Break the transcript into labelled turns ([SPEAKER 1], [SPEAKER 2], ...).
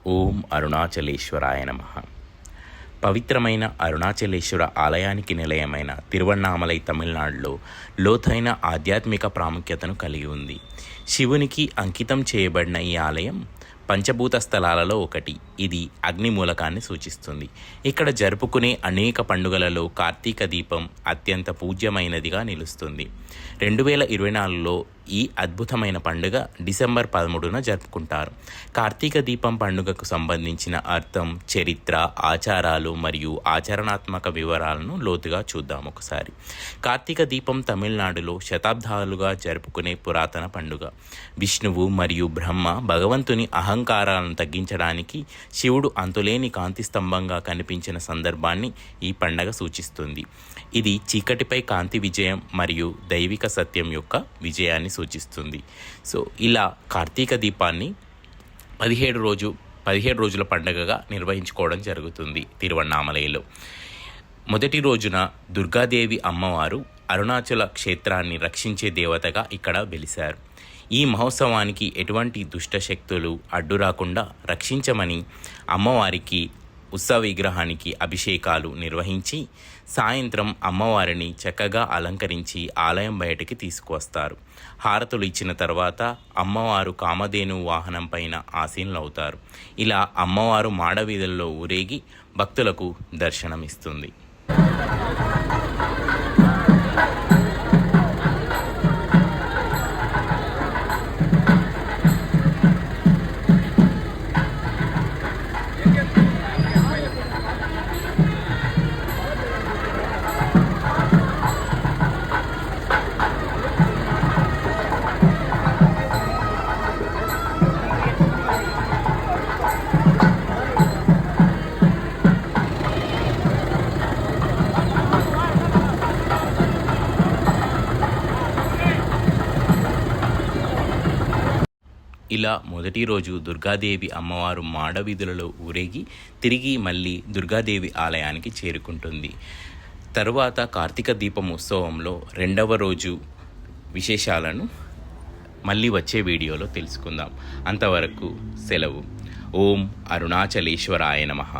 [SPEAKER 1] ఓం అరుణాచలేశ్వరాయ నమః. పవిత్రమైన అరుణాచలేశ్వర ఆలయానికి నిలయమైన తిరువణ్ణామలై తమిళనాడులో లోతైన ఆధ్యాత్మిక ప్రాముఖ్యతను కలిగి ఉంది. శివునికి అంకితం చేయబడిన ఈ ఆలయం పంచభూత స్థలాలలో ఒకటి. ఇది అగ్ని మూలకాన్ని సూచిస్తుంది. ఇక్కడ జరుపుకునే అనేక పండుగలలో కార్తీక దీపం అత్యంత పూజ్యమైనదిగా నిలుస్తుంది. 2024లో ఈ అద్భుతమైన పండుగ డిసెంబర్ 13న జరుపుకుంటారు. కార్తీక దీపం పండుగకు సంబంధించిన అర్థం, చరిత్ర, ఆచారాలు మరియు ఆచరణాత్మక వివరాలను లోతుగా చూద్దాం ఒకసారి. కార్తీక దీపం తమిళనాడులో శతాబ్దాలుగా జరుపుకునే పురాతన పండుగ. విష్ణువు మరియు బ్రహ్మ భగవంతుని అహంకారాలను తగ్గించడానికి శివుడు అంతులేని కాంతి స్తంభంగా కనిపించిన సందర్భాన్ని ఈ పండగ సూచిస్తుంది. ఇది చీకటిపై కాంతి విజయం మరియు దైవిక సత్యం యొక్క విజయాన్ని సూచిస్తుంది. సో ఇలా కార్తీక దీపాన్ని 17 రోజుల పండుగగా నిర్వహించుకోవడం జరుగుతుంది తిరువణ్ణామలైలో. మొదటి రోజున దుర్గాదేవి అమ్మవారు అరుణాచల క్షేత్రాన్ని రక్షించే దేవతగా ఇక్కడ వెలిశారు. ఈ మహోత్సవానికి ఎటువంటి దుష్టశక్తులు అడ్డు రాకుండా రక్షించమని అమ్మవారికి ఉత్సవ విగ్రహానికి అభిషేకాలు నిర్వహించి సాయంత్రం అమ్మవారిని చక్కగా అలంకరించి ఆలయం బయటికి తీసుకువస్తారు. హారతులు ఇచ్చిన తర్వాత అమ్మవారు కామధేను వాహనం పైన ఆసీనులవుతారు. ఇలా అమ్మవారు మాడవీధుల్లో ఊరేగి భక్తులకు దర్శనమిస్తుంది. ఇలా మొదటి రోజు దుర్గాదేవి అమ్మవారు మాడవీధులలో ఊరేగి తిరిగి మళ్ళీ దుర్గాదేవి ఆలయానికి చేరుకుంటుంది. తరువాత కార్తీక దీపం ఉత్సవంలో 2వ రోజు విశేషాలను మళ్ళీ వచ్చే వీడియోలో తెలుసుకుందాం. అంతవరకు సెలవు. ఓం అరుణాచలేశ్వరాయ నమః.